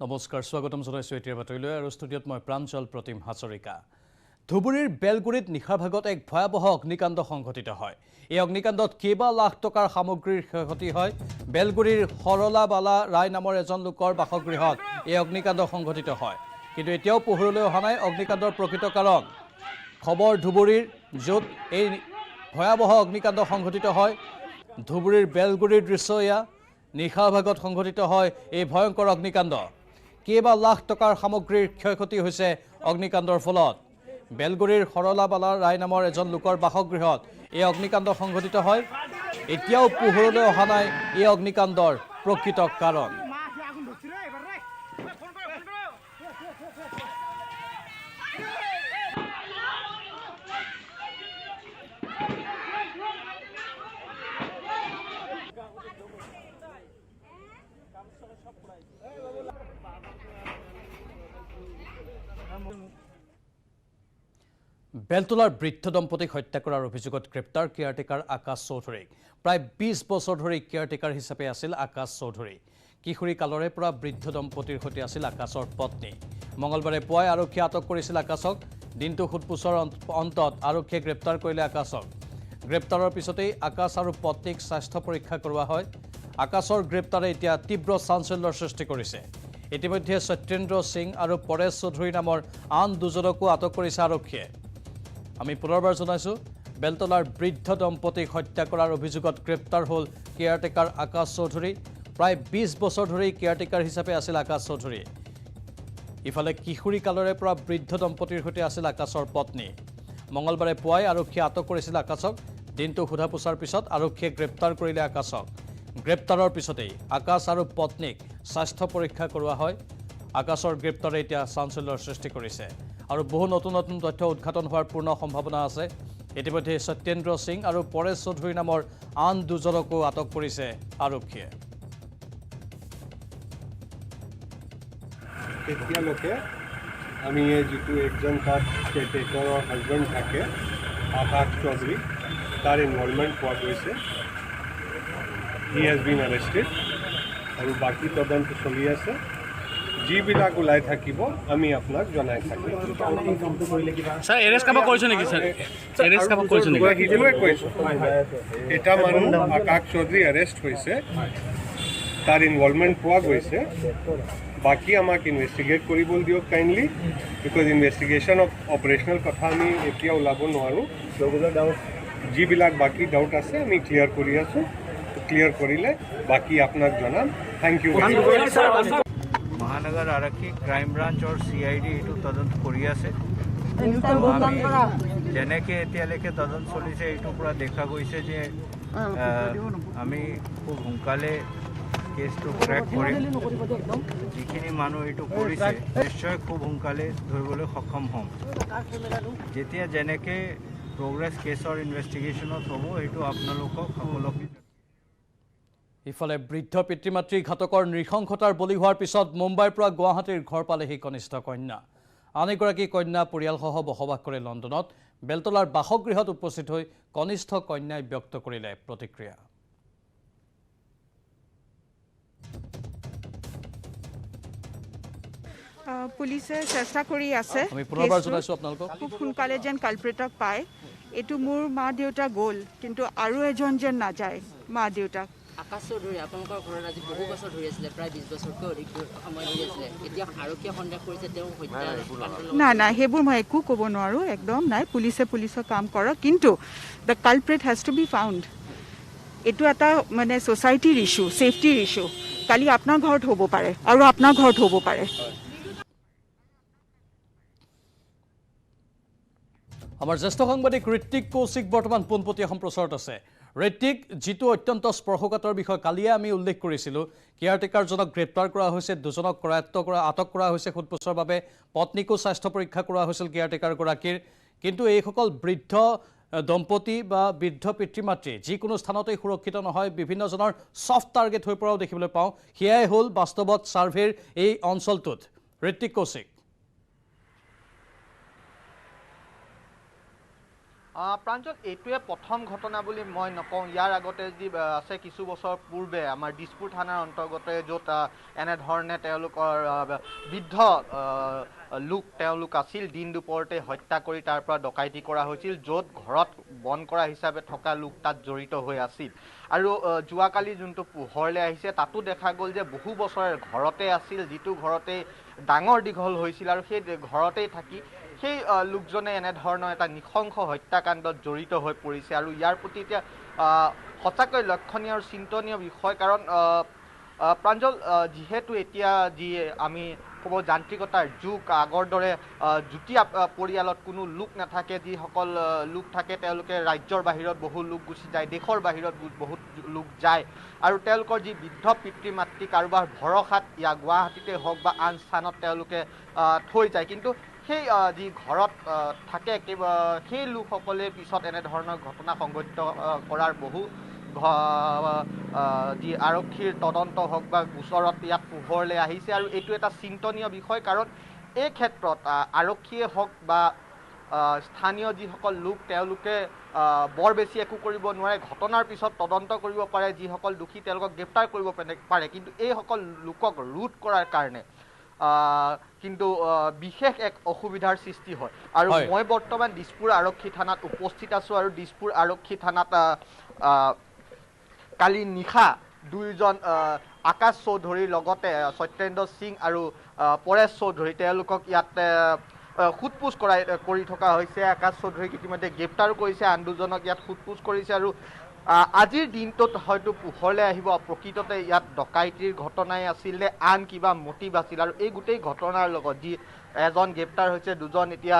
নমস্কাৰ স্বাগতম জনাইছো এতিয়াৰ বাতৰিলৈ আৰু ষ্টুডিঅ'ত মই প্ৰাঞ্জল প্ৰতিম হাজৰিকা ধুবুৰীৰ বেলগুৰিত নিশাৰ ভাগত এক ভয়াবহ অগ্নিকাণ্ড সংঘটিত হয় এই অগ্নিকাণ্ডত কেইবা লাখ টকাৰ সামগ্ৰীৰ ক্ষতি হয় বেলগুৰিৰ হৰলাবালা ৰায় নামৰ এজন লোকৰ বাসগৃহত এই অগ্নিকাণ্ড সংঘটিত হয় কিন্তু এতিয়াও পোহৰলৈ অহা নাই অগ্নিকাণ্ডৰ প্ৰকৃত কাৰণ খবৰ ধুবুৰীৰ য'ত এই ভয়াবহ অগ্নিকাণ্ড সংঘটিত হয় ধুবুৰীৰ বেলগুৰিৰ দৃশ্য এয়া নিশাৰ ভাগত সংঘটিত হয় এই ভয়ংকৰ অগ্নিকাণ্ড কেইবা লাখ টকাৰ সামগ্ৰীৰ ক্ষয়ক্ষতি হৈছে অগ্নিকাণ্ডৰ ফলত বেলগুৰিৰ হৰলাবালা ৰায় নামৰ এজন লোকৰ বাসগৃহত এই অগ্নিকাণ্ড সংঘটিত হয় এতিয়াও পোহৰলৈ অহা নাই এই অগ্নিকাণ্ডৰ প্ৰকৃত কাৰণ বেলতলাৰ বৃদ্ধ দম্পতীক হত্যা কৰাৰ অভিযোগত গ্ৰেপ্তাৰ কেয়াৰটেকাৰ আকাশ চৌধুৰীক প্ৰায় 20 বছৰ ধৰি কেয়াৰটেকাৰ হিচাপে আছিল আকাশ চৌধুৰী কিশোৰী কালৰে পৰা বৃদ্ধ দম্পতীৰ সৈতে আছিল আকাশৰ পত্নী মঙলবাৰে পুৱাই আৰক্ষীয়ে আটক কৰিছিল আকাশক দিনটো সোধপোছৰ অন্তত আৰক্ষীয়ে গ্ৰেপ্তাৰ কৰিলে আকাশক গ্ৰেপ্তাৰৰ পিছতেই আকাশ আৰু পত্নীক স্বাস্থ্য পৰীক্ষা কৰোৱা হয় আকাশৰ গ্ৰেপ্তাৰে এতিয়া তীব্ৰ চাঞ্চল্যৰ সৃষ্টি কৰিছে ইতিমধ্যে সত্যেন্দ্ৰ সিং আৰু পৰেশ চৌধুৰী নামৰ আন দুজনকো আটক কৰিছে আৰক্ষীয়ে আমি পুনৰবাৰ জনাইছো বেলতলাৰ বৃদ্ধ দম্পতীক হত্যা কৰাৰ অভিযোগত গ্ৰেপ্তাৰ হ'ল কেয়াৰটেকাৰ আকাশ চৌধুৰী প্ৰায় 20 বছৰ ধৰি কেয়াৰটেকাৰ হিচাপে আছিল আকাশ চৌধুৰী ইফালে কিশোৰী কালৰে পৰা বৃদ্ধ দম্পতীৰ সৈতে আছিল আকাশৰ পত্নী মঙলবাৰে পুৱাই আৰক্ষীয়ে আটক কৰিছিল আকাশক দিনটো সোধাপোছাৰ পিছত আৰক্ষীয়ে গ্ৰেপ্তাৰ কৰিলে আকাশক গ্ৰেপ্তাৰৰ পিছতেই আকাশ আৰু পত্নীক স্বাস্থ্য পৰীক্ষা কৰোৱা হয় আকাশৰ গ্ৰেপ্তাৰে এতিয়া চাঞ্চল্যৰ সৃষ্টি কৰিছে আৰু বহু নতুন নতুন তথ্য উদ্ঘাটন হোৱাৰ পূৰ্ণ সম্ভাৱনা আছে ইতিমধ্যে সত্যেন্দ্ৰ সিং আৰু পৰেশ চৌধুৰী নামৰ আন দুজনকো আটক কৰিছে আৰক্ষীয়ে এতিয়ালৈকে আমি এই যিটো একজন তাত কেয়াৰটেকাৰৰ হাজবেণ্ড থাকে আকাশ চৌধুৰী তাৰ ইনভলভমেণ্ট পোৱা গৈছে হি হেজ বিন এৰেষ্টেড আৰু বাকী তদন্ত চলি আছে যিবিলাক ওলাই থাকিব আমি আপোনাক জনাই থাকিম স্যার এরেস্ট কাবা কৰিছে নেকি স্যাৰ এৰেস্ট কাবা কৰিছে নেকি হিজুৱে কৈছো এটা মানুহ আকাশ চৌধুৰী এৰেষ্ট হৈছে তাৰ ইনভলভমেণ্ট পোৱা গৈছে বাকি আমাক ইনভেষ্টিগেট কৰিবলৈ দিয়ক kindly because investigation of operational কথা আমি এতিয়া ওলাব নোৱাৰোঁ যিবিলাক বাকী ডাউট আছে আমি ক্লিয়াৰ কৰি আছোঁ ক্লিয়াৰ কৰিলে বাকি আপোনাক জনাম থেংক ইউ महानगर आरक्षी क्राइम ब्रांच और CID यू तदंत কৰি আছে যেনেকৈ এতিয়ালৈকে তদন্ত চলিছে এইটোৰ পৰা দেখা গৈছে যে আমি খুব সোনকালে কেছটো ক্ৰেক কৰিম যিখিনি মানুহ এইটো কৰিছে নিশ্চয় খুব সোনকালে ধৰিবলৈ সক্ষম হ'ম যেতিয়া যেনেকৈ প্ৰগ্ৰেছ কেছৰ ইনভেষ্টিগেশ্যনত হ'ব এইটো আপোনালোকক সকলোকে ইফালে বৃদ্ধ পিতৃমাতৃ ঘাতকৰ নৃশংসতাৰ বলি হোৱাৰ পিছত মুম্বাইৰ পৰা গুৱাহাটীৰ ঘৰ পালেহি কনিষ্ঠ কন্যা আন এগৰাকী কন্যা পৰিয়ালসহ বসবাস কৰে লণ্ডনত বেলতলাৰ বাসগৃহত উপস্থিত হৈ কনিষ্ঠ কন্যাই ব্যক্ত কৰিলে প্ৰতিক্ৰিয়া পুলিচে চেষ্টা কৰি আছে আমি পুনৰবাৰ জনাইছো আপোনালোকক খুব সোনকালে যেন কালপ্ৰিটক পায় এইটো মোৰ মা দেউতা গ'ল কিন্তু আৰু এজন যেন নাযায় মা দেউতাক আকাশ চৌধুৰী আপোনালোকৰ ঘৰত আজি বহু বছৰ ধৰি আছিলে প্ৰায় 20 বছৰতকৈ অধিক সময় ধৰি আছিলে এতিয়া আৰক্ষীয়ে সন্দেহ কৰিছে তেওঁ হত্যা নাই সেইবোৰ মই একো ক'ব নোৱাৰোঁ একদম নাই পুলিচৰ কাম কৰক কিন্তু the culprit has to be found এইটো এটা মানে ছ'চাইটিৰ ইছ্যু ছেফটিৰ ইছ্যু কালি আপোনাৰ ঘৰত হ'ব পাৰে আৰু আপোনাৰ ঘৰত হ'ব পাৰে আমাৰ জ্যেষ্ঠ সাংবাদিক ঋত্বিক কৌশিক বৰ্তমান পোনপটীয়া সম্প্ৰচাৰত আছে ঋত্বিক যিটো অত্যন্ত স্পৰ্শকাতৰ বিষয় কালিয়ে আমি উল্লেখ কৰিছিলোঁ কেয়াৰটেকাৰজনক গ্ৰেপ্তাৰ কৰা হৈছে দুজনক আটক কৰা হৈছে সোধপোছৰ বাবে পত্নীকো স্বাস্থ্য পৰীক্ষা কৰা হৈছিল কেয়াৰটেকাৰগৰাকীৰ কিন্তু এইসকল বৃদ্ধ দম্পতি বা বৃদ্ধ পিতৃ মাতৃ যিকোনো স্থানতেই সুৰক্ষিত নহয় বিভিন্নজনৰ ছফ্ট টাৰ্গেট হৈ পৰাও দেখিবলৈ পাওঁ সেয়াই হ'ল বাস্তৱত ছাৰ্ভেৰ এই অঞ্চলটোত ঋত্বিক কৌশিক প্ৰাঞ্জল এইটোৱে প্ৰথম ঘটনা বুলি মই নকওঁ। ইয়াৰ আগতে যি আছে কিছু বছৰ পূৰ্বে আমাৰ দিছপুৰ থানাৰ অন্তৰ্গত য'ত এনেধৰণে তেওঁলোকৰ বৃদ্ধ লোক তেওঁলোক আছিল, দিন দুপৰতে হত্যা কৰি তাৰ পৰা ডকাইতি কৰা হৈছিল, য'ত ঘৰত বন কৰা হিচাপে থকা লোক তাত জড়িত হৈ আছিল। আৰু যোৱাকালি যোনটো পোহৰলৈ আহিছে তাতো দেখা গ'ল যে বহু বছৰে ঘৰতে আছিল, যিটো ঘৰতে ডাঙৰ দীঘল হৈছিল আৰু সেই ঘৰতেই থাকি সেই লোকজনে এনেধৰণৰ এটা নৃশংস হত্যাকাণ্ডত জড়িত হৈ পৰিছে। আৰু ইয়াৰ প্ৰতি এতিয়া সঁচাকৈ লক্ষণীয় আৰু চিন্তনীয় বিষয়, কাৰণ প্ৰাঞ্জল যিহেতু এতিয়া যি আমি ক'ব যান্ত্ৰিকতাৰ যুগ, আগৰ দৰে যুটীয়া পৰিয়ালত কোনো লোক নাথাকে, যিসকল লোক থাকে তেওঁলোকে ৰাজ্যৰ বাহিৰত বহু লোক গুচি যায়, দেশৰ বাহিৰত বহুত লোক যায়, আৰু তেওঁলোকৰ যি বৃদ্ধ পিতৃ মাতৃ কাৰোবাৰ ভৰসাত গুৱাহাটীতে হওক বা আন স্থানত তেওঁলোকে থৈ যায়, কিন্তু সেই যি ঘৰত থাকে সেই লোকসকলে পিছত এনেধৰণৰ ঘটনা সংঘটিত কৰাৰ বহু যি আৰক্ষীৰ তদন্ত হওক বা গোচৰত ইয়াত পোহৰলৈ আহিছে। আৰু এইটো এটা চিন্তনীয় বিষয়, কাৰণ এই ক্ষেত্ৰত আৰক্ষীয়ে হওক বা স্থানীয় যিসকল লোক তেওঁলোকে বৰ বেছি একো কৰিব নোৱাৰে। ঘটনাৰ পিছত তদন্ত কৰিব পাৰে, যিসকল দোষী তেওঁলোকক গ্ৰেপ্তাৰ কৰিব পাৰে, কিন্তু এইসকল লোকক ৰোধ কৰাৰ কাৰণে কিন্তু বিশেষ এক অসুবিধাৰ সৃষ্টি হয়। আৰু মই বৰ্তমান দিছপুৰ আৰক্ষী থানাত উপস্থিত আছোঁ, আৰু দিছপুৰ আৰক্ষী থানাত কালি নিশা দুইজন আকাশ চৌধুৰীৰ লগতে সত্যেন্দ্ৰ সিং আৰু পৰেশ চৌধুৰী তেওঁলোকক ইয়াত সোধপোছ কৰি থকা হৈছে। আকাশ চৌধুৰীক ইতিমধ্যে গ্ৰেপ্তাৰ কৰিছে, আন দুজনক ইয়াত সোধপোছ কৰিছে। আৰু আজিৰ দিনটোত হয়তো পোহৰলৈ আহিব প্ৰকৃততে ইয়াত ডকাইতিৰ ঘটনাই আছিল নে আন কিবা মটিভ আছিল। আৰু এই গোটেই ঘটনাৰ লগত যি এজন গ্ৰেপ্তাৰ হৈছে, দুজন এতিয়া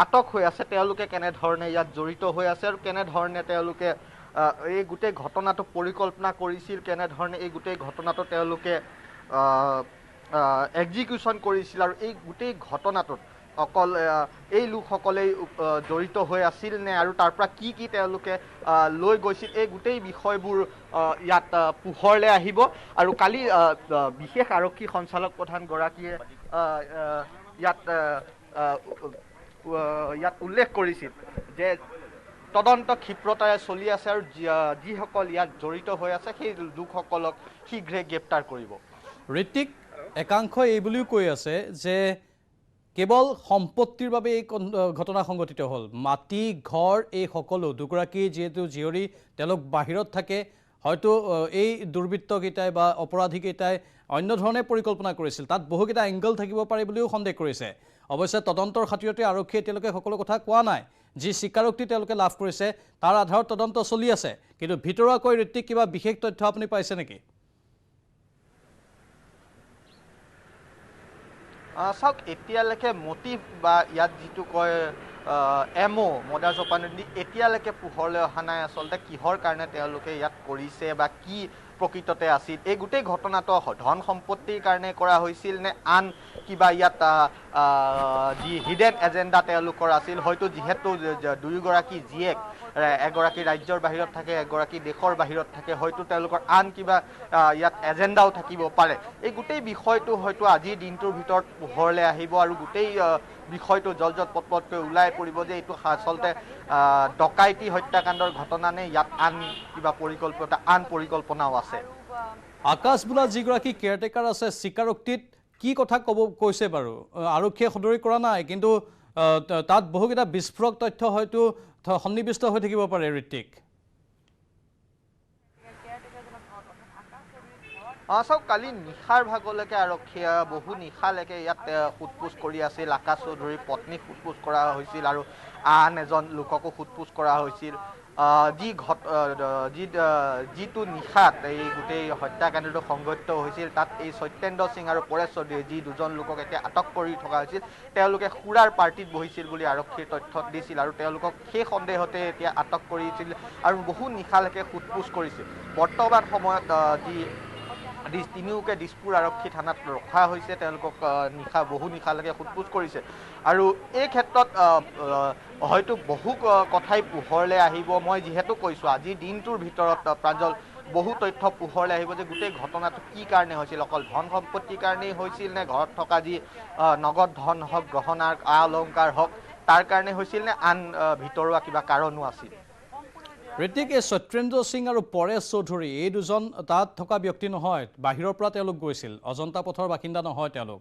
আটক হৈ আছে, তেওঁলোকে কেনেধৰণে ইয়াত জড়িত হৈ আছে আৰু কেনেধৰণে তেওঁলোকে এই গোটেই ঘটনাটো পৰিকল্পনা কৰিছিল, কেনেধৰণে এই গোটেই ঘটনাটো তেওঁলোকে এক্সিকিউশ্যন কৰিছিল, আৰু এই গোটেই ঘটনাটোত অকল এই লোকসকলেই জড়িত হৈ আছিল নে আৰু তাৰ পৰা কি কি তেওঁলোকে লৈ গৈছিল, এই গোটেই বিষয়বোৰ ইয়াত পোহৰলৈ আহিব। আৰু কালি বিশেষ আৰক্ষী সঞ্চালক প্ৰধানগৰাকীয়ে ইয়াত উল্লেখ কৰিছিল যে তদন্ত ক্ষিপ্ৰতাৰে চলি আছে, আৰু যিসকল ইয়াত জড়িত হৈ আছে সেই লোকসকলক শীঘ্ৰে গ্ৰেপ্তাৰ কৰিব। ঋত্বিক, একাংশই এই বুলিও কৈ আছে যে কেৱল সম্পত্তিৰ বাবে এই ঘটনা সংঘটিত হ'ল, মাটি ঘৰ এই সকলো দুগৰাকী যিহেতু জীয়ৰী তেওঁলোক বাহিৰত থাকে, হয়তো এই দুৰ্বৃত্তকেইটাই বা অপৰাধীকেইটাই অন্য ধৰণে পৰিকল্পনা কৰিছিল, তাত বহুকেইটা এংগল থাকিব পাৰে বুলিও সন্দেহ কৰিছে। অৱশ্যে তদন্তৰ খাতিৰতে আৰক্ষীয়ে এতিয়ালৈকে সকলো কথা কোৱা নাই, যি স্বীকাৰোক্তি তেওঁলোকে লাভ কৰিছে তাৰ আধাৰত তদন্ত চলি আছে, কিন্তু ভিতৰুৱাকৈ ঋত্বিক কিবা বিশেষ তথ্য আপুনি পাইছে নেকি? চাওক, এতিয়ালৈকে মটিভ বা ইয়াত যিটো কয় এমঅ' মডাছ অপাৰেণ্ডি এতিয়ালৈকে পোহৰলৈ অহা নাই। আচলতে কিহৰ কাৰণে তেওঁলোকে ইয়াত কৰিছে বা কি প্ৰকৃততে আছিল, এই গোটেই ঘটনাটো ধন সম্পত্তিৰ কাৰণে কৰা হৈছিল নে আন কিবা ইয়াত যি হিডেন এজেণ্ডা তেওঁলোকৰ আছিল। হয়তো যিহেতু দুয়োগৰাকী জীয়েক, এগৰাকী ৰাজ্যৰ বাহিৰত থাকে, এগৰাকী দেশৰ বাহিৰত থাকে, হয়তো তেওঁলোকৰ আন কিবা ইয়াত এজেণ্ডাও থাকিব পাৰে। এই গোটেই বিষয়টো হয়তো আজিৰ দিনটোৰ ভিতৰত পোহৰলৈ আহিব, আৰু গোটেই বিষয়টো জলজট পটপটকৈ ওলাই পৰিব যে এইটো আচলতে ডকাইতি হত্যাকাণ্ডৰ ঘটনা নে ইয়াত আন কিবা পৰিকল্পনাও আছে। আকাশ বোলা যিগৰাকী কেয়াৰটেকাৰ আছে, স্বীকাৰোক্তিত কি কথা কৈছে বাৰু? আৰক্ষীয়ে সদৰি কৰা নাই, কিন্তু তাত বহুকেইটা বিস্ফোৰক তথ্য হয়তো সন্নিৱিষ্ট হৈ থাকিব পাৰে। ঋত্বিক, চাওক, কালি নিশাৰ ভাগলৈকে আৰক্ষীয়ে বহু নিশালৈকে ইয়াত সোধপোছ কৰি আছিল। আকাশ চৌধুৰীৰ পত্নীক সোধপোছ কৰা হৈছিল আৰু আন এজন লোককো সোধপোছ কৰা হৈছিল। যিটো নিশাত এই গোটেই হত্যাকাণ্ডটো সংঘটিত হৈছিল, তাত এই সত্যেন্দ্ৰ সিং আৰু পৰেশ চৌধুৰী যি দুজন লোকক এতিয়া আটক কৰি থকা হৈছিল, তেওঁলোকে সুৰাৰ পাৰ্টিত বহিছিল বুলি আৰক্ষীৰ তথ্য দিছিল, আৰু তেওঁলোকক সেই সন্দেহতে এতিয়া আটক কৰিছিল আৰু বহু নিশালৈকে সোধপোছ কৰিছিল। বৰ্তমান সময়ত তিনিওকে দিছপুৰ আৰক্ষী থানাত ৰখা হৈছে, তেওঁলোকক বহু নিশালৈকে সোধপোছ কৰিছে। আৰু এই ক্ষেত্ৰত হয়তো বহু কথাই পোহৰলৈ আহিব। মই যিহেতু কৈছোঁ আজিৰ দিনটোৰ ভিতৰত প্ৰাঞ্জল বহু তথ্য পোহৰলৈ আহিব যে গোটেই ঘটনাটো কি কাৰণে হৈছিল, অকল ধন সম্পত্তিৰ কাৰণেই হৈছিল নে ঘৰত থকা যি নগদ ধন হওক, গহনাৰ আ অলংকাৰ হওক, তাৰ কাৰণে হৈছিল নে আন ভিতৰুৱা কিবা কাৰণো আছিল? ঋতিক, এই সত্যেন্দ্ৰ সিং আৰু পৰেশ চৌধুৰী এই দুজন তাত থকা ব্যক্তি নহয়, বাহিৰৰ পৰা তেওঁলোক গৈছিল, অজন্তা পথৰ বাসিন্দা নহয় তেওঁলোক,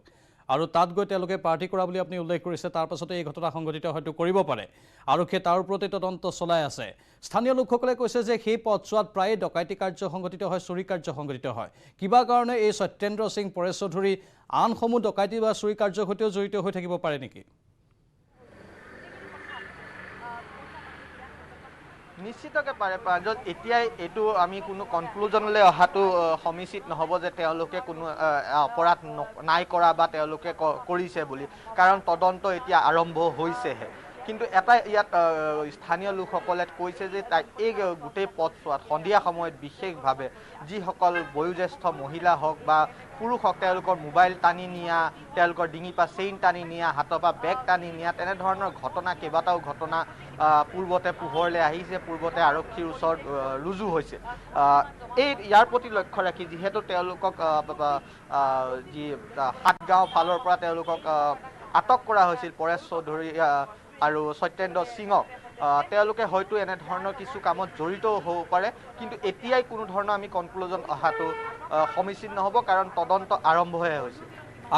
আৰু তাত গৈ তেওঁলোকে পাৰ্টি কৰা বুলি আপুনি উল্লেখ কৰিছে। তাৰ পাছতে এই ঘটনা সংঘটিত হয়তো কৰিব পাৰে। আৰক্ষীয়ে তাৰ ওপৰতে তদন্ত চলাই আছে। স্থানীয় লোকসকলে কৈছে যে সেই পথছোৱাত প্ৰায়ে ডকাইতি কাৰ্য সংঘটিত হয়, চুৰি কাৰ্য সংঘটিত হয়। কিবা কাৰণে এই সত্যেন্দ্ৰ সিং, পৰেশ চৌধুৰী আনসমূহ ডকাইতি বা চুৰি কাৰ্যৰ সৈতেও জড়িত হৈ থাকিব পাৰে নেকি? নিশ্চিতকৈ পাৰে প্ৰাঞ্জল। এতিয়াই এইটো আমি কোনো কনক্লুজনলৈ অহাটো সমীচিত নহ'ব যে তেওঁলোকে কোনো অপৰাধ নাই কৰা বা তেওঁলোকে কৰিছে বুলি, কাৰণ তদন্ত এতিয়া আৰম্ভ হৈছেহে। কিন্তু এটা ইয়াত স্থানীয় লোকসকলে কৈছে যে এই গোটেই পথছোৱাত সন্ধিয়া সময়ত বিশেষভাৱে যিসকল বয়োজ্যেষ্ঠ মহিলা হওক বা পুৰুষ হওক, তেওঁলোকৰ মোবাইল টানি নিয়া, তেওঁলোকৰ ডিঙিৰ পৰা চেইন টানি নিয়া, হাতৰ পৰা বেগ টানি নিয়া, তেনেধৰণৰ ঘটনা, কেইবাটাও ঘটনা পূৰ্বতে পোহৰলৈ আহিছে, পূৰ্বতে আৰক্ষীৰ ওচৰত ৰুজু হৈছে। ইয়াৰ প্ৰতি লক্ষ্য ৰাখি যিহেতু তেওঁলোকক যি সাতগাঁও ফালৰ পৰা তেওঁলোকক আটক কৰা হৈছিল, পৰেশ চৌধুৰী আৰু সত্যেন্দ্ৰ সিঙক, তেওঁলোকে হয়তো এনেধৰণৰ কিছু কামত জড়িতও হ'ব পাৰে। কিন্তু এতিয়াই কোনো ধৰণৰ আমি কনক্লুজন অহাটো সমীচীন নহ'ব, কাৰণ তদন্ত আৰম্ভহে হৈছে।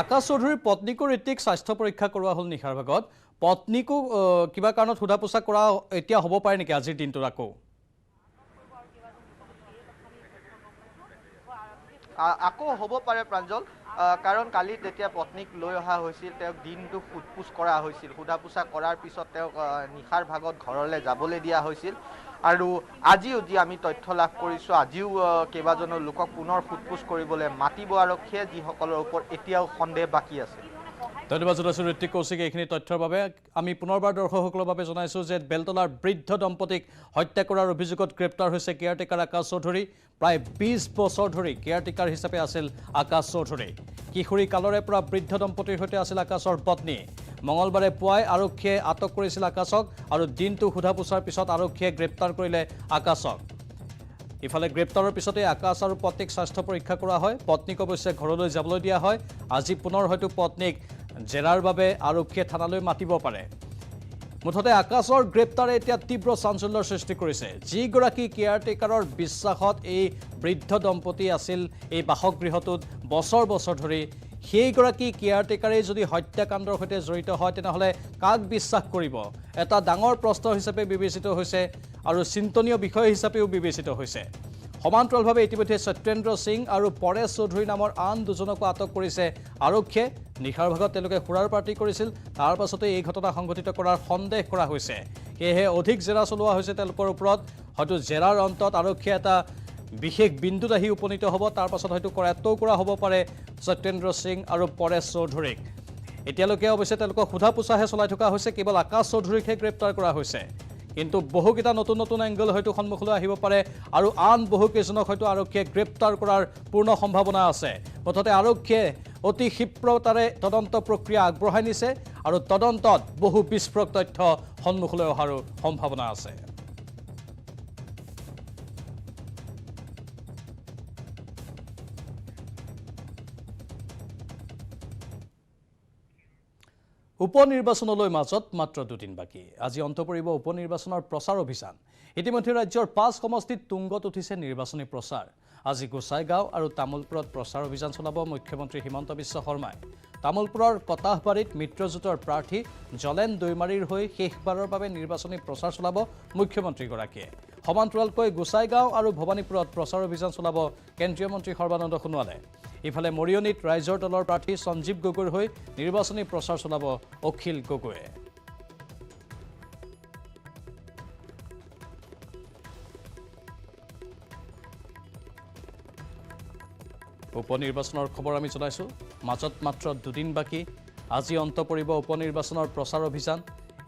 আকাশ চৌধুৰীৰ পত্নীকো ঋতিক স্বাস্থ্য পৰীক্ষা কৰোৱা হ'ল নিশাৰ ভাগত। পত্নীকো কিবা কাৰণত সোধা পোছা কৰা এতিয়া হ'ব পাৰে নেকি আজিৰ দিনটোত আকৌ? আকৌ হ'ব পাৰে প্ৰাঞ্জল, কাৰণ কালি যেতিয়া পত্নীক লৈ অহা হৈছিল তেওঁক দিনটো সোধ-পোছ কৰা হৈছিল। সোধা পোছা কৰাৰ পিছত তেওঁক নিশাৰ ভাগত ঘৰলৈ যাবলৈ দিয়া হৈছিল। আৰু আজিও যি আমি তথ্য লাভ কৰিছোঁ, আজিও কেইবাজনো লোকক পুনৰ সোধ-পোছ কৰিবলৈ মাতিব আৰক্ষীয়ে, যিসকলৰ ওপৰত এতিয়াও সন্দেহ বাকী আছে। ধন্যবাদ জনাইছোঁ ঋতিক কৌশিক এইখিনি তথ্যৰ বাবে। আমি পুনৰবাৰ দৰ্শকসকলৰ বাবে জনাইছোঁ যে বেলতলাৰ বৃদ্ধ দম্পতীক হত্যা কৰাৰ অভিযোগত গ্ৰেপ্তাৰ হৈছে কেয়াৰটেকাৰ আকাশ চৌধুৰী। প্ৰায় 20 বছৰ ধৰি কেয়াৰটেকাৰ হিচাপে আছিল আকাশ চৌধুৰী। কিশোৰী কালৰে পৰা বৃদ্ধ দম্পতীৰ সৈতে আছিল আকাশৰ পত্নী। মঙলবাৰে পুৱাই আৰক্ষীয়ে আটক কৰিছিল আকাশক, আৰু দিনটো সোধা পোছাৰ পিছত আৰক্ষীয়ে গ্ৰেপ্তাৰ কৰিলে আকাশক। ইফালে গ্ৰেপ্তাৰৰ পিছতে আকাশ আৰু পত্নীক স্বাস্থ্য পৰীক্ষা কৰা হয়। পত্নীক অৱশ্যে ঘৰলৈ যাবলৈ দিয়া হয়। আজি পুনৰ হয়তো পত্নীক জেৰাৰ বাবে আৰক্ষীয়ে থানালৈ মাতিব পাৰে। মুঠতে আকাশৰ গ্ৰেপ্তাৰে এতিয়া তীব্ৰ চাঞ্চল্যৰ সৃষ্টি কৰিছে। যিগৰাকী কেয়াৰটেকাৰৰ বিশ্বাসত এই বৃদ্ধ দম্পতী আছিল এই বাসগৃহটোত বছৰ বছৰ ধৰি, সেইগৰাকী কেয়াৰটেকাৰেই যদি হত্যাকাণ্ডৰ সৈতে জড়িত হয়, তেনেহ'লে কাক বিশ্বাস কৰিব? এটা ডাঙৰ প্ৰশ্ন হিচাপে বিবেচিত হৈছে আৰু চিন্তনীয় বিষয় হিচাপেও বিবেচিত হৈছে। সমান্তৰালভাৱে ইতিমধ্যে সত্যেন্দ্ৰ সিং আৰু পৰেশ চৌধুৰী নামৰ আন দুজনকো আটক কৰিছে আৰক্ষীয়ে। নিশাৰ ভাগত তেওঁলোকে সুৰাৰ পাৰ্টি কৰিছিল, তাৰ পাছতে এই ঘটনা সংঘটিত কৰাৰ সন্দেহ কৰা হৈছে। সেয়েহে অধিক জেৰা চলোৱা হৈছে তেওঁলোকৰ ওপৰত। হয়তো জেৰাৰ অন্তত আৰক্ষীয়ে এটা বিশেষ বিন্দুত আহি উপনীত হ'ব, তাৰ পাছত হয়তো কৰায়ত্বও কৰা হ'ব পাৰে সত্যেন্দ্ৰ সিং আৰু পৰেশ চৌধুৰীক। এতিয়ালৈকে অৱশ্যে তেওঁলোকক সোধা পোছাহে চলাই থকা হৈছে, কেৱল আকাশ চৌধুৰীকহে গ্ৰেপ্তাৰ কৰা হৈছে। কিন্তু বহুকেইটা নতুন নতুন এংগল হয়তো সন্মুখলৈ আহিব পাৰে, আৰু আন বহুকেইজনক হয়তো আৰক্ষীয়ে গ্ৰেপ্তাৰ কৰাৰ পূৰ্ণ সম্ভাৱনা আছে। মুঠতে আৰক্ষীয়ে অতি ক্ষিপ্ৰতাৰে তদন্ত প্ৰক্ৰিয়া আগবঢ়াই নিছে, আৰু তদন্তত বহু বিস্ফোৰক তথ্য সন্মুখলৈ অহাৰো সম্ভাৱনা আছে। উপনিৰ্বাচনলৈ মাজত মাত্ৰ 2 দিন বাকী। আজি অন্ত পৰিব উপনিৰ্বাচনৰ প্ৰচাৰ অভিযান। ইতিমধ্যে ৰাজ্যৰ 5 সমষ্টিত তুংগত উঠিছে নিৰ্বাচনী প্ৰচাৰ। আজি গোসাইগাঁও আৰু তামোলপুৰত প্ৰচাৰ অভিযান চলাব মুখ্যমন্ত্ৰী হিমন্ত বিশ্ব শৰ্মাই। তামোলপুৰৰ কটাহবাৰীত মিত্ৰজোঁটৰ প্ৰাৰ্থী জলেন দৈমাৰীৰ হৈ শেষবাৰৰ বাবে নিৰ্বাচনী প্ৰচাৰ চলাব মুখ্যমন্ত্ৰীগৰাকীয়ে। সমান্তৰালকৈ গোসাইগাঁও আৰু ভৱানীপুৰত প্ৰচাৰ অভিযান চলাব কেন্দ্ৰীয় মন্ত্ৰী সৰ্বানন্দ সোণোৱালে। ইফালে মৰিয়নীত ৰাইজৰ দলৰ প্ৰাৰ্থী সঞ্জীৱ গগৈৰ হৈ নিৰ্বাচনী প্ৰচাৰ চলাব অখিল গগৈয়ে। উপনিৰ্বাচনৰ খবৰ আমি জনাইছোঁ। মাজত মাত্ৰ 2 দিন বাকী। আজি অন্ত পৰিব উপনিৰ্বাচনৰ প্ৰচাৰ অভিযান।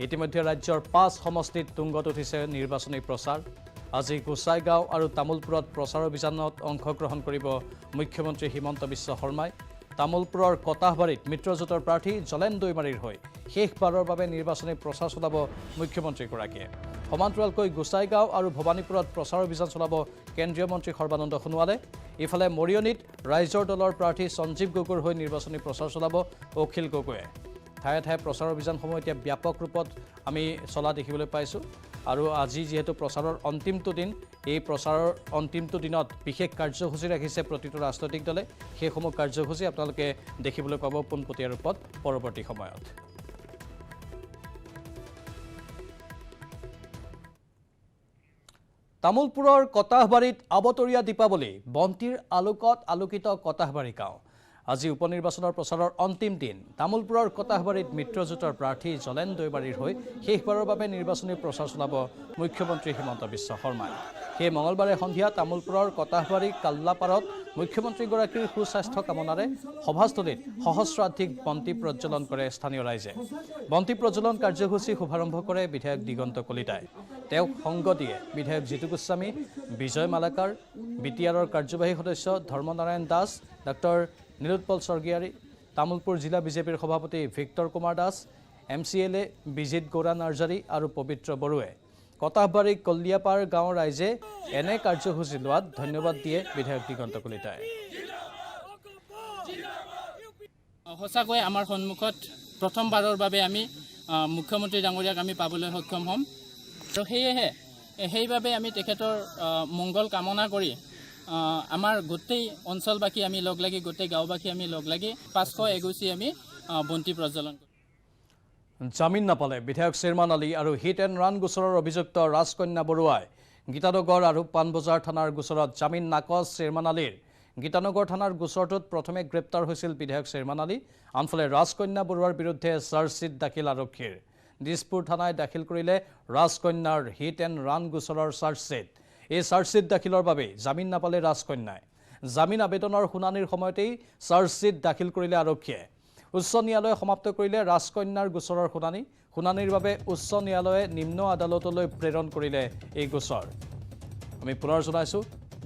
ইতিমধ্যে ৰাজ্যৰ 5 সমষ্টিত তুংগত উঠিছে নিৰ্বাচনী প্ৰচাৰ। আজি গোসাইগাঁও আৰু তামোলপুৰত প্ৰচাৰ অভিযানত অংশগ্ৰহণ কৰিব মুখ্যমন্ত্ৰী হিমন্ত বিশ্ব শৰ্মাই। তামোলপুৰৰ কটাহবাৰীত মিত্ৰজোঁটৰ প্ৰাৰ্থী জলেন দৈমাৰীৰ হৈ শেষবাৰৰ বাবে নিৰ্বাচনী প্ৰচাৰ চলাব মুখ্যমন্ত্ৰীগৰাকীয়ে। সমান্তৰালকৈ গোসাইগাঁও আৰু ভৱানীপুৰত প্ৰচাৰ অভিযান চলাব কেন্দ্ৰীয় মন্ত্ৰী সৰ্বানন্দ সোণোৱালে। ইফালে মৰিয়নীত ৰাইজৰ দলৰ প্ৰাৰ্থী সঞ্জীৱ গগৈৰ হৈ নিৰ্বাচনী প্ৰচাৰ চলাব অখিল গগৈয়ে। ঠায়ে ঠায়ে প্ৰচাৰ অভিযানসমূহ এতিয়া ব্যাপক ৰূপত আমি চলা দেখিবলৈ পাইছোঁ আৰু আজি যিহেতু প্ৰচাৰৰ অন্তিমটো দিন এই প্ৰচাৰৰ অন্তিমটো দিনত বিশেষ কাৰ্যসূচী ৰাখিছে প্ৰতিটো ৰাজনৈতিক দলে সেইসমূহ কাৰ্যসূচী আপোনালোকে দেখিবলৈ পাব পোনপটীয়া ৰূপত পৰৱৰ্তী সময়ত তামোলপুৰৰ কটাহবাৰীত আবতৰীয়া দীপাৱলী বন্তিৰ আলোকত আলোকিত কটাহবাৰী গাঁও আজি উপনিৰ্বাচনৰ প্ৰচাৰৰ অন্তিম দিন তামোলপুৰৰ কটাহবাৰীত মিত্ৰজোঁটৰ প্ৰাৰ্থী জলেন দৈমাৰীৰ হৈ শেষবাৰৰ বাবে নিৰ্বাচনী প্ৰচাৰ চলাব মুখ্যমন্ত্ৰী হিমন্ত বিশ্ব শৰ্মাই সেই মঙলবাৰে সন্ধিয়া তামোলপুৰৰ কটাহবাৰী কাল্লাপাৰত মুখ্যমন্ত্ৰীগৰাকীৰ সুস্বাস্থ্য কামনাৰে সভাস্থলীত সহস্ৰাধিক বন্তি প্ৰজ্বলন কৰে স্থানীয় ৰাইজে বন্তি প্ৰজ্বলন কাৰ্যসূচী শুভাৰম্ভ কৰে বিধায়ক দিগন্ত কলিতাই তেওঁক সংগ দিয়ে বিধায়ক জিতু গোস্বামী বিজয় মালাকাৰ বিটিআৰৰ কাৰ্যবাহী সদস্য ধৰ্মনাৰায়ণ দাস ডক্টৰ নীলোৎপল স্বৰ্গীয়াৰী তামোলপুৰ জিলা বিজেপিৰ সভাপতি ভিক্টৰ কুমাৰ দাস MCLA বিজিত গৌৰা নাৰ্জাৰী আৰু পবিত্ৰ বড়োৱে কটাহবাৰী কলিয়াপাৰ গাঁৱৰ ৰাইজে এনে কাৰ্যসূচী লোৱাত ধন্যবাদ দিয়ে বিধায়ক দিগন্ত কলিতাই সঁচাকৈ আমাৰ সন্মুখত প্ৰথমবাৰৰ বাবে আমি মুখ্যমন্ত্ৰী ডাঙৰীয়াক আমি পাবলৈ সক্ষম হ'ম আৰু সেয়েহে সেইবাবে আমি তেখেতৰ মংগল কামনা কৰি আমাৰ গোটেই অঞ্চলবাসী আমি লগ লাগি গোটেই গাঁওবাসী আমি লগ লাগি 500 এগুচি আমি বন্তি প্ৰজ্বলন জামিন নাপালে বিধায়ক শ্বেৰমান আলী আৰু হিট এণ্ড ৰান গোচৰৰ অভিযুক্ত ৰাজকন্যা বৰুৱাই গীতানগৰ আৰু পাণবজাৰ থানাৰ গোচৰত জামিন নাকচ শ্বেৰমান আলীৰ গীতানগৰ থানাৰ গোচৰটোত প্ৰথমে গ্ৰেপ্তাৰ হৈছিল বিধায়ক শ্বেৰমান আলী আনফালে ৰাজকন্যা বৰুৱাৰ বিৰুদ্ধে চাৰ্জশ্বীট দাখিল আৰক্ষীৰ দিছপুৰ থানাই দাখিল কৰিলে ৰাজকন্যাৰ হিট এণ্ড ৰান গোচৰৰ চাৰ্জশ্বীট এই চাৰ্জশ্বীট দাখিলৰ বাবে জামিন নাপালে ৰাজকন্যাই জামিন আবেদনৰ শুনানিৰ সময়তেই চাৰ্জশ্বীট দাখিল কৰিলে আৰক্ষীয়ে উচ্চ ন্যায়ালয়ে সমাপ্ত কৰিলে ৰাজকন্যাৰ গোচৰৰ শুনানিৰ বাবে উচ্চ ন্যায়ালয়ে নিম্ন আদালতলৈ প্ৰেৰণ কৰিলে এই গোচৰ আমি পুনৰ জনাইছোঁ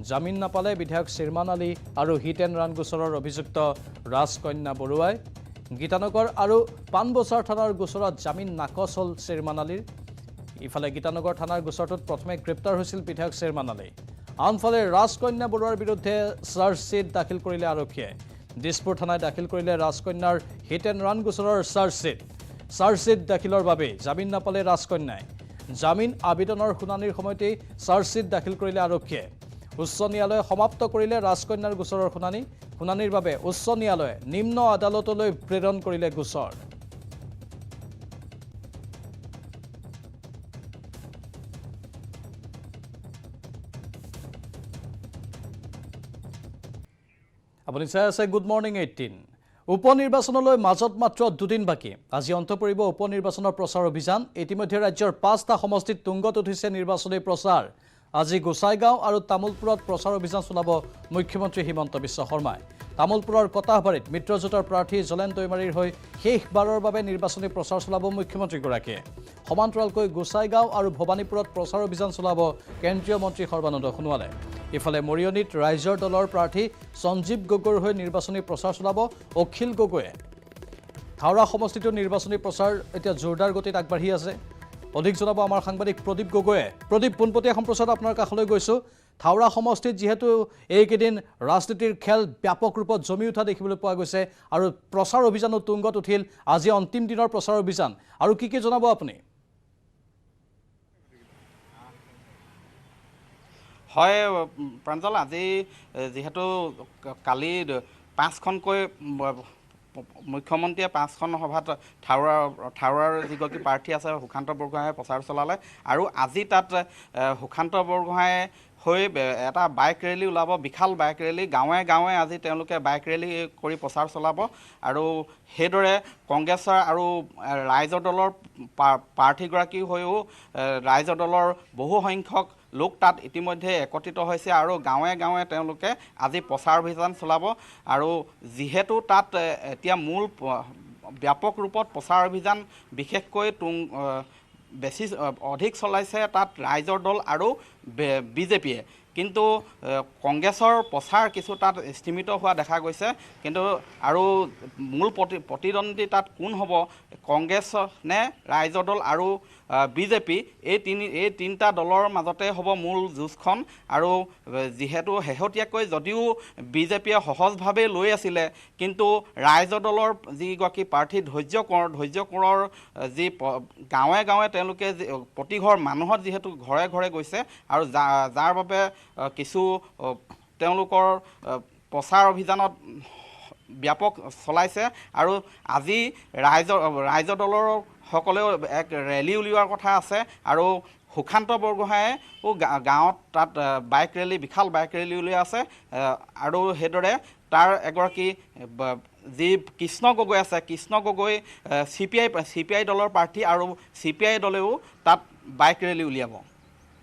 জামিন নাপালে বিধায়ক শ্বেৰমান আলী আৰু হিট এণ্ড ৰান গোচৰৰ অভিযুক্ত ৰাজকন্যা বৰুৱাই গীতানগৰ আৰু পাণবজাৰ থানাৰ গোচৰত জামিন নাকচ হ'ল শ্বেৰমান আলীৰ ইফালে গীতানগৰ থানাৰ গোচৰটোত প্ৰথমে গ্ৰেপ্তাৰ হৈছিল বিধায়ক শ্বেৰমান আলী আনফালে ৰাজকন্যা বৰুৱাৰ বিৰুদ্ধে চাৰ্জশ্বীট দাখিল কৰিলে আৰক্ষীয়ে দিছপুৰ থানাই দাখিল কৰিলে ৰাজকন্যাৰ হিট এণ্ড ৰান গোচৰৰ চাৰ্জশ্বীট দাখিলৰ বাবে জামিন নাপালে ৰাজকন্যাই জামিন আবেদনৰ শুনানিৰ সময়তেই চাৰ্জশ্বীট দাখিল কৰিলে আৰক্ষীয়ে উচ্চ ন্যায়ালয়ে সমাপ্ত কৰিলে ৰাজকন্যাৰ গোচৰৰ শুনানিৰ বাবে উচ্চ ন্যায়ালয়ে নিম্ন আদালতলৈ প্ৰেৰণ কৰিলে গোচৰ আপুনি চাই আছে গুড মৰ্নিং 18 উপনিৰ্বাচনলৈ মাজত মাত্ৰ দুদিন বাকী আজি অন্ত পৰিব উপনিৰ্বাচনৰ প্ৰচাৰ অভিযান ইতিমধ্যে ৰাজ্যৰ 5টা সমষ্টিত তুংগত উঠিছে নিৰ্বাচনী প্ৰচাৰ আজি গোসাইগাঁও আৰু তামোলপুৰত প্ৰচাৰ অভিযান চলাব মুখ্যমন্ত্ৰী হিমন্ত বিশ্ব শৰ্মাই তামোলপুৰৰ কটাহবাৰীত মিত্ৰজোঁটৰ প্ৰাৰ্থী জলেন দৈমাৰীৰ হৈ শেষবাৰৰ বাবে নিৰ্বাচনী প্ৰচাৰ চলাব মুখ্যমন্ত্ৰীগৰাকীয়ে সমান্তৰালকৈ গোসাইগাঁও আৰু ভৱানীপুৰত প্ৰচাৰ অভিযান চলাব কেন্দ্ৰীয় মন্ত্ৰী সৰ্বানন্দ সোণোৱালে ইফালে মৰিয়নীত ৰাইজৰ দলৰ প্ৰাৰ্থী সঞ্জীৱ গগৈৰ হৈ নিৰ্বাচনী প্ৰচাৰ চলাব অখিল গগৈয়ে থাওৰা সমষ্টিটোৰ নিৰ্বাচনী প্ৰচাৰ এতিয়া জোৰদাৰ গতিত আগবাঢ়ি আছে অধিক জনাব আমাৰ সাংবাদিক প্ৰদীপ গগৈয়ে প্ৰদীপ পোনপটীয়া সম্প্ৰচাৰত আপোনাৰ কাষলৈ গৈছোঁ থাওৰা সমষ্টিত যিহেতু এইকেইদিন ৰাজনীতিৰ খেল ব্যাপক ৰূপত জমি উঠা দেখিবলৈ পোৱা গৈছে আৰু প্ৰচাৰ অভিযানো তুংগত উঠিল আজি অন্তিম দিনৰ প্ৰচাৰ অভিযান আৰু কি জনাব আপুনি হয় প্ৰাঞ্জল আজি যেহেতু কালি 5খনকৈ মুখ্যমন্ত্ৰীয়ে 5খন সভাত থাওৰাৰ যিগৰাকী প্ৰাৰ্থী আছে সুশান্ত বৰগোহাঁয়ে প্ৰচাৰ চলালে আৰু আজি তাত সুশান্ত বৰগোহাঁয়ে হৈ এটা বাইক ৰেলী ওলাব বিশাল বাইক ৰেলী গাঁৱে গাঁৱে আজি তেওঁলোকে বাইক ৰেলী কৰি প্ৰচাৰ চলাব আৰু সেইদৰে কংগ্ৰেছৰ আৰু ৰাইজৰ দলৰ প্ৰাৰ্থীগৰাকী হৈও ৰাইজৰ দলৰ বহু সংখ্যক লোক তাত ইতিমধ্যে একত্ৰিত হৈছে আৰু গাঁৱে গাঁৱে তেওঁলোকে আজি প্ৰচাৰ অভিযান চলাব আৰু যিহেতু তাত এতিয়া মূল ব্যাপক ৰূপত প্ৰচাৰ অভিযান বিশেষকৈ অধিক চলাইছে তাত ৰাইজৰ দল আৰু বিজেপিয়ে কিন্তু কংগ্ৰেছৰ প্ৰচাৰ কিছু তাত স্থিমিত হোৱা দেখা গৈছে কিন্তু আৰু মূল প্ৰতিদ্বন্দ্বী তাত কোন হ'ব কংগ্ৰেছ নে ৰাইজৰ দল আৰু বিজেপি এই তিনিটা দলৰ মাজতে হ'ব মূল যুঁজখন আৰু যিহেতু শেহতীয়াকৈ যদিও বিজেপিয়ে সহজভাৱে লৈ আছিলে কিন্তু ৰাইজৰ দলৰ যিগৰাকী প্ৰাৰ্থী ধৈৰ্য কোঁৱৰৰ যি গাঁৱে গাঁৱে তেওঁলোকে প্ৰতিঘৰ মানুহত যিহেতু ঘৰে ঘৰে গৈছে আৰু যাৰ বাবে কিছু তেওঁলোকৰ প্ৰচাৰ অভিযানত ব্যাপক চলাইছে আৰু আজি ৰাইজৰ দলৰ সকলেও এক ৰেলী উলিওৱাৰ কথা আছে আৰু সুশান্ত বৰগোহাঁয়েও গাঁৱত তাত বাইক ৰেলী বিশাল বাইক ৰেলী উলিয়াই আছে আৰু সেইদৰে তাৰ এগৰাকী যি কৃষ্ণ গগৈ আছে কৃষ্ণ গগৈ CPI দলৰ প্ৰাৰ্থী আৰু CPI দলেও তাত বাইক ৰেলী উলিয়াব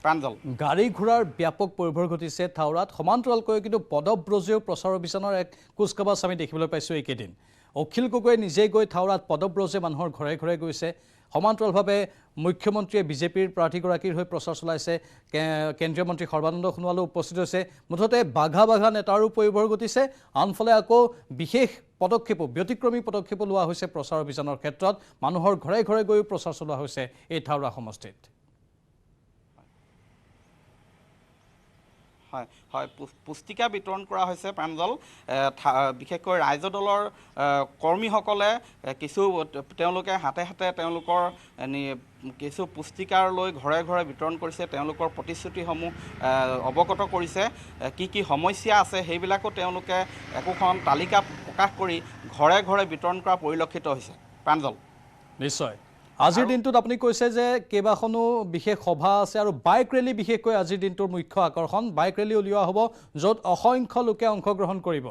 প্ৰাঞ্জল গাড়ী ঘোঁৰাৰ ব্যাপক পৰিভৰ ঘটিছে থাওৰাত সমান্তৰালকৈ কিন্তু পদব্ৰজেও প্ৰচাৰ অভিযানৰ এক কুচকাৱাজ আমি দেখিবলৈ পাইছোঁ এইকেইদিন অখিল গগৈয়ে নিজেই গৈ থাওৰাত পদব্ৰজে মানুহৰ ঘৰে ঘৰে গৈছে সমান্তৰালভাৱে মুখ্যমন্ত্ৰীয়ে বিজেপিৰ প্ৰাৰ্থীগৰাকীৰ হৈ প্ৰচাৰ চলাইছে কেন্দ্ৰীয় মন্ত্ৰী সৰ্বানন্দ সোণোৱালো উপস্থিত হৈছে মুঠতে বাঘা নেতাৰো পৰিভৰ ঘটিছে আনফালে আকৌ বিশেষ ব্যতিক্ৰমী পদক্ষেপো লোৱা হৈছে প্ৰচাৰ অভিযানৰ ক্ষেত্ৰত মানুহৰ ঘৰে ঘৰে গৈও প্ৰচাৰ চলোৱা হৈছে এই থাওৰা সমষ্টিত হয় পুস্তিকা বিতৰণ কৰা হৈছে প্ৰাঞ্জল বিশেষকৈ ৰাইজৰ দলৰ কৰ্মীসকলে কিছু তেওঁলোকে হাতে হাতে তেওঁলোকৰ কিছু পুস্তিকাৰ লৈ ঘৰে ঘৰে বিতৰণ কৰিছে তেওঁলোকৰ প্ৰতিশ্ৰুতিসমূহ অৱগত কৰিছে কি সমস্যা আছে সেইবিলাকো তেওঁলোকে একোখন তালিকা প্ৰকাশ কৰি ঘৰে ঘৰে বিতৰণ কৰা পৰিলক্ষিত হৈছে প্ৰাঞ্জল নিশ্চয় আজিৰ দিনটোত আপুনি কৈছে যে কেইবাখনো বিশেষ সভা আছে আৰু বাইক ৰেলী বিশেষকৈ আজিৰ দিনটোৰ মুখ্য আকৰ্ষণ বাইক ৰেলী উলিওৱা হ'ব য'ত অসংখ্য লোকে অংশগ্ৰহণ কৰিব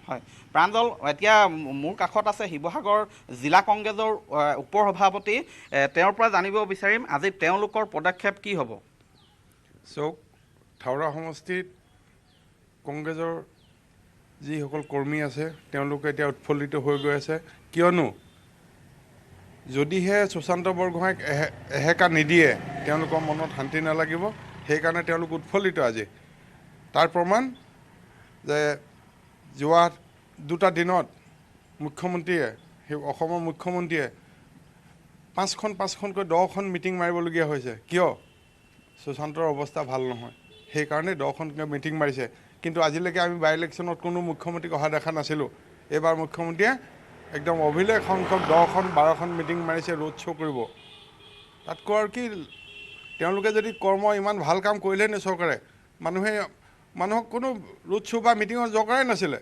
হয় প্ৰাঞ্জল এতিয়া মোৰ কাষত আছে শিৱসাগৰ জিলা কংগ্ৰেছৰ উপ সভাপতি তেওঁৰ পৰা জানিব বিচাৰিম আজি তেওঁলোকৰ পদক্ষেপ কি হ'ব চাওক থাওৰা সমষ্টিত কংগ্ৰেছৰ যিসকল কৰ্মী আছে তেওঁলোকে এতিয়া উৎফুল্লিত হৈ গৈ আছে কিয়নো যদিহে সুশান্ত বৰগোহাঁইক এহেকা নিদিয়ে তেওঁলোকৰ মনত শান্তি নালাগিব সেইকাৰণে তেওঁলোক উৎফুল্লিত আজি তাৰ প্ৰমাণ যে যোৱা দুটা দিনত মুখ্যমন্ত্ৰীয়ে সেই অসমৰ মুখ্যমন্ত্ৰীয়ে পাঁচখনকৈ 10খন মিটিং মাৰিবলগীয়া হৈছে কিয় সুশান্তৰ অৱস্থা ভাল নহয় সেইকাৰণে 10খনকৈ মিটিং মাৰিছে কিন্তু আজিলৈকে আমি বাই ইলেকশ্যনত কোনো মুখ্যমন্ত্ৰীক অহা দেখা নাছিলোঁ এইবাৰ মুখ্যমন্ত্ৰীয়ে একদম অভিলেখ সংখ্যক 10খন 12খন মিটিং মাৰিছে ৰোড শ্ব' কৰিব তাতকৈ আৰু কি তেওঁলোকে যদি কৰ্ম ইমান ভাল কাম কৰিলে নে চৰকাৰে মানুহক কোনো ৰোড শ্ব' বা মিটিঙত জগাই নাছিলে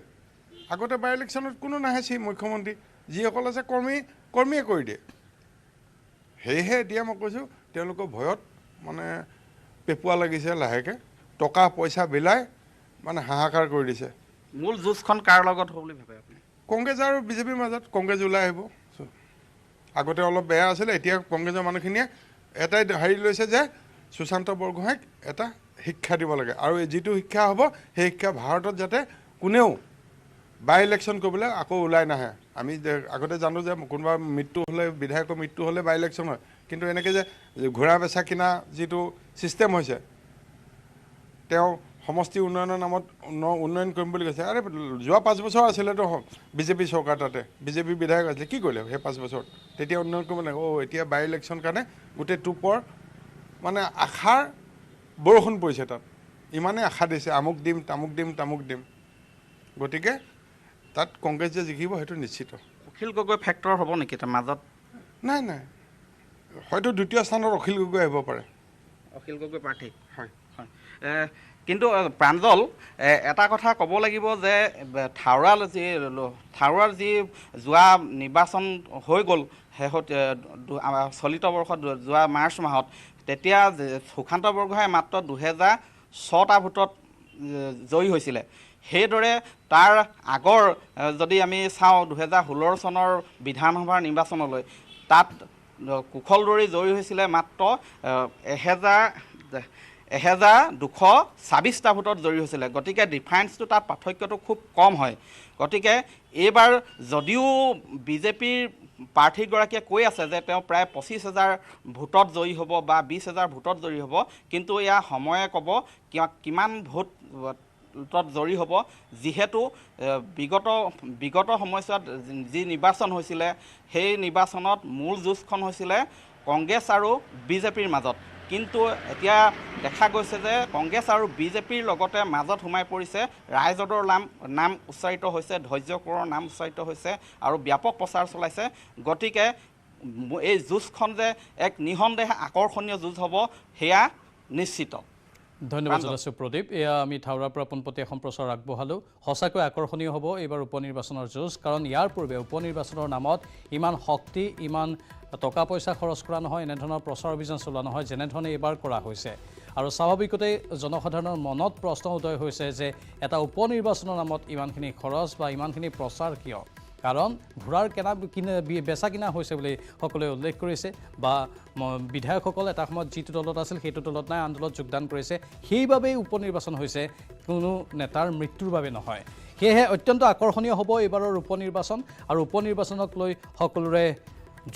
আগতে বাই ইলেকশ্যনত কোনো নাহে মুখ্যমন্ত্ৰী যিসকল আছে কৰ্মীয়ে কৰি দিয়ে সেয়েহে এতিয়া মই কৈছোঁ তেওঁলোকৰ ভয়ত মানে পেপুৱা লাগিছে লাহেকৈ টকা পইচা বিলাই মানে হাহাকাৰ কৰি দিছে মূল যুঁজখন কাৰ লগত হ'ব বুলি ভাবে আপুনি কংগ্ৰেছ আৰু বিজেপিৰ মাজত কংগ্ৰেছ ওলাই আহিব আগতে অলপ বেয়া আছিলে এতিয়া কংগ্ৰেছৰ মানুহখিনিয়ে এটাই হেৰি লৈছে যে সুশান্ত বৰগোহাঁইক এটা শিক্ষা দিব লাগে আৰু যিটো শিক্ষা হ'ব সেই শিক্ষা ভাৰতত যাতে কোনেও বাই ইলেকশ্যন কৰিবলৈ আকৌ ওলাই নাহে আমি আগতে জানো যে কোনোবা মৃত্যু হ'লে বিধায়কৰ মৃত্যু হ'লে বাই ইলেকশ্যন হয় কিন্তু এনেকৈ যে ঘোঁৰা বেচা কিনা যিটো ছিষ্টেম হৈছে তেওঁ সমষ্টি উন্নয়নৰ নামত উন্নয়ন কৰিম বুলি কৈছে আৰে যোৱা 5 বছৰ আছিলেতো বিজেপি চৰকাৰ তাতে বিজেপি বিধায়ক আছিলে কি কৰিলে সেই 5 বছৰত তেতিয়া উন্নয়ন কৰিব লাগে এতিয়া বাই ইলেকশ্যন কাৰণে গোটেই টুপৰ মানে আশাৰ বৰষুণ পৰিছে তাত ইমানেই আশা দিছে আমুক দিম তামুক দিম গতিকে তাত কংগ্ৰেছ যে জিকিব সেইটো নিশ্চিত অখিল গগৈ ফেক্টৰ হ'ব নেকি তাৰ মাজত নাই হয়তো দ্বিতীয় স্থানত অখিল গগৈ আহিব পাৰে অখিল গগৈ প্ৰাৰ্থী হয় কিন্তু প্ৰাঞ্জল এটা কথা ক'ব লাগিব যে থাওৰাৰ যি যোৱা নিৰ্বাচন হৈ গ'ল চলিত বৰ্ষত যোৱা মাৰ্চ মাহত তেতিয়া সুশান্ত বৰগোহাঁই মাত্ৰ 2006টা ভোটত জয়ী হৈছিলে সেইদৰে তাৰ আগৰ যদি আমি চাওঁ 2016 চনৰ বিধানসভাৰ নিৰ্বাচনলৈ তাত কুশল দৌৰি জয়ী হৈছিলে মাত্ৰ 1226টা ভোটত জয়ী হৈছিলে। গতিকে ডিফাৰেঞ্চটো তাত পাৰ্থক্যটো খুব কম হয়। গতিকে এইবাৰ যদিও বিজেপিৰ প্ৰাৰ্থীগৰাকীয়ে কৈ আছে যে তেওঁ প্ৰায় 25,000 ভোটত জয়ী হ'ব বা 20,000 ভোটত জয়ী হ'ব, কিন্তু এয়া সময়ে ক'ব কিমান ভোটত জয়ী হ'ব, যিহেতু বিগত সময়ছোৱাত যি নিৰ্বাচন হৈছিলে সেই নিৰ্বাচনত মূল যুঁজখন হৈছিলে কংগ্ৰেছ আৰু বিজেপিৰ মাজত। কিন্তু এতিয়া দেখা গৈছে যে কংগ্ৰেছ আৰু বিজেপিৰ লগতে মাজত সোমাই পৰিছে ৰায়জোৰৰ নাম উচ্চাৰিত হৈছে, ধৈৰ্য কোঁৱৰৰ নাম উচ্চাৰিত হৈছে আৰু ব্যাপক প্ৰচাৰ চলাইছে। গতিকে এই যুঁজখন যে এক নিঃসন্দেহে আকৰ্ষণীয় যুঁজ হ'ব সেয়া নিশ্চিত। ধন্যবাদ জনাইছোঁ প্ৰদীপ। এয়া আমি থাউৰাৰ পৰা পোনপটীয়া সম্প্ৰচাৰ আগবঢ়ালোঁ। সঁচাকৈ আকৰ্ষণীয় হ'ব এইবাৰ উপ নিৰ্বাচনৰ যুঁজ, কাৰণ ইয়াৰ পূৰ্বে উপ নিৰ্বাচনৰ নামত ইমান শক্তি, ইমান টকা পইচা খৰচ কৰা নহয়, এনেধৰণৰ প্ৰচাৰ অভিযান চলোৱা নহয় যেনেধৰণে এইবাৰ কৰা হৈছে। আৰু স্বাভাৱিকতেই জনসাধাৰণৰ মনত প্ৰশ্ন উদয় হৈছে যে এটা উপ নিৰ্বাচনৰ নামত ইমানখিনি খৰচ বা ইমানখিনি প্ৰচাৰ কিয়? কাৰণ ঘোঁৰাৰ বেচা কিনা হৈছে বুলি সকলোৱে উল্লেখ কৰিছে, বা বিধায়কসকল এটা সময়ত যিটো দলত আছিল সেইটো দলত নাই, আন দলত যোগদান কৰিছে। সেইবাবেই উপ নিৰ্বাচন হৈছে, কোনো নেতাৰ মৃত্যুৰ বাবে নহয়। সেয়েহে অত্যন্ত আকৰ্ষণীয় হ'ব এইবাৰৰ উপ নিৰ্বাচন, আৰু উপ নিৰ্বাচনক লৈ সকলোৰে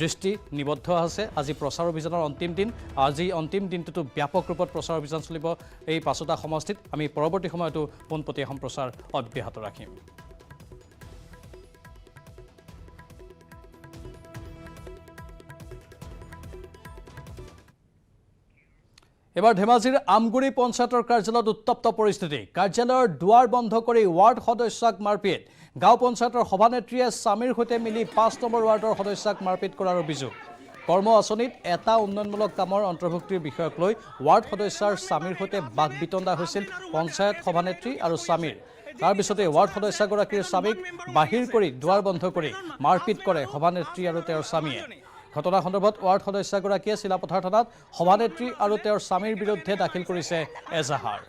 দৃষ্টি নিবদ্ধ আছে। আজি প্ৰচাৰ অভিযানৰ অন্তিম দিন। আজি অন্তিম দিনটোতো ব্যাপক ৰূপত প্ৰচাৰ অভিযান চলিব এই 5টা সমষ্টিত। আমি পৰৱৰ্তী সময়তো পোনপটীয়া সম্প্ৰচাৰ অব্যাহত ৰাখিম। এবাৰ ধেমাজিৰ আমগুৰি পঞ্চায়তৰ কাৰ্যালয়ত উত্তপ্ত পৰিস্থিতি। কাৰ্যালয়ৰ দুৱাৰ বন্ধ কৰি ৱাৰ্ড সদস্যক মাৰপিট। গাঁও পঞ্চায়তৰ সভানেত্ৰীয়ে স্বামীৰ সৈতে মিলি 5 নম্বৰ ৱাৰ্ডৰ সদস্যক মাৰপিট কৰাৰ অভিযোগ। কৰ্ম আঁচনিত এটা উন্নয়নমূলক কামৰ অন্তৰ্ভুক্তিৰ বিষয়ক লৈ ৱাৰ্ড সদস্যৰ স্বামীৰ সৈতে বাক বিতণ্ডা হৈছিল পঞ্চায়ত সভানেত্ৰী আৰু স্বামীৰ। তাৰ পিছতে ৱাৰ্ড সদস্যগৰাকীৰ স্বামীক বাহিৰ কৰি দুৱাৰ বন্ধ কৰি মাৰপিট কৰে সভানেত্ৰী আৰু তেওঁৰ স্বামীয়ে। ঘটনা সন্দৰ্ভত ৱাৰ্ড সদস্যগৰাকীয়ে চিলাপথাৰ থানাত সভানেত্ৰী আৰু তেওঁৰ স্বামীৰ বিৰুদ্ধে দাখিল কৰিছে এজাহাৰ।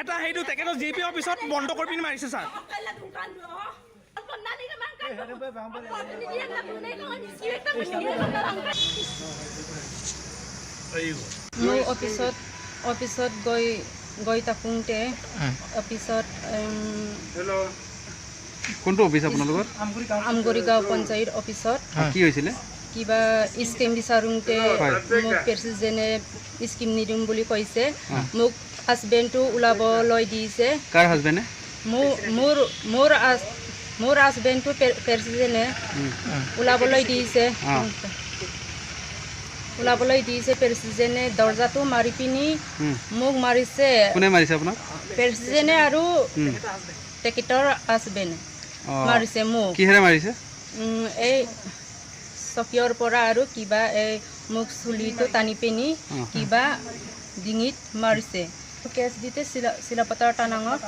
এটা সেইটো তেখেতৰ জিপি অফিচত বন্ধ কৰি পিনি মাৰিছে ছাৰ। মই অফিচত গৈ থাকোঁতে অফিচত কোনটো অফিচ আপোনালোকৰ? আমগুৰি গাঁও পঞ্চায়ত অফিচত। কি হৈছিলে? কিবা স্কিম বিচাৰোঁতে মোক প্ৰেচিডেণ্টে স্কিম নিদিম বুলি কৈছে। মোক হাজবেণ্ডটো ওলাবলৈ দিছে। কাৰ হাজবেণ্ডে? মোৰ হাজবেণ্ডটো প্ৰেচিডেণ্টে ওলাবলৈ দিছে। প্ৰেচিডেণ্টে দৰ্জাটো মাৰি পিনি মোক মাৰিছে। কোনে মাৰিছে আপোনাক? প্ৰেচিডেণ্টে আৰু তেখেতৰ হাজবেণ্ডে মাৰিছে মোক। কিহেৰে মাৰিছে? এই চকীৰ পৰা আৰু কিবা এই মোক চুলিটো টানি পিনি কিবা ডিঙিত মাৰিছে। কেছ দিতে চিলাপথাৰ টানাঙত।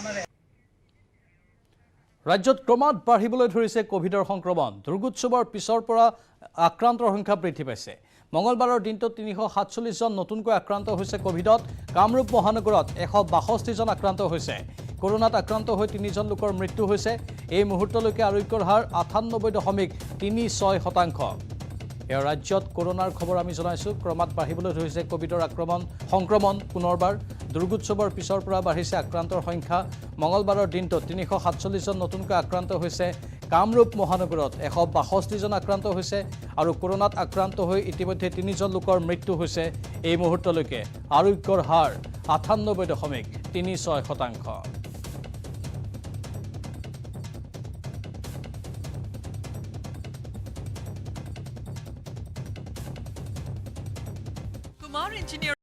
ৰাজ্যত ক্ৰমাৎ বাঢ়িবলৈ ধৰিছে কোভিডৰ সংক্ৰমণ। দুৰ্গোৎসৱৰ পিছৰ পৰা আক্ৰান্তৰ সংখ্যা বৃদ্ধি পাইছে। মঙলবাৰৰ দিনটোত 347 জন নতুনকৈ আক্ৰান্ত হৈছে কোভিডত। কামৰূপ মহানগৰত 162 জন আক্ৰান্ত হৈছে। কৰোনাত আক্ৰান্ত হৈ 3 জন লোকৰ মৃত্যু হৈছে। এই মুহূৰ্তলৈকে আৰোগ্যৰ হাৰ 98.36%। এয়া ৰাজ্যত কৰোনাৰ খবৰ আমি জনাইছোঁ। ক্ৰমাৎ বাঢ়িবলৈ ধৰিছে কোভিডৰ সংক্ৰমণ পুনৰবাৰ। দুৰ্গোৎসৱৰ পিছৰ পৰা বাঢ়িছে আক্ৰান্তৰ সংখ্যা। মঙলবাৰৰ দিনটোত 347 জন নতুনকৈ আক্ৰান্ত হৈছে। কামৰূপ মহানগৰত 162 জন আক্ৰান্ত হৈছে, আৰু কৰোনাত আক্ৰান্ত হৈ ইতিমধ্যে 3 জন লোকৰ মৃত্যু হৈছে। এই মুহূৰ্তলৈকে আৰোগ্যৰ হাৰ 98.36%। Kumar Engineering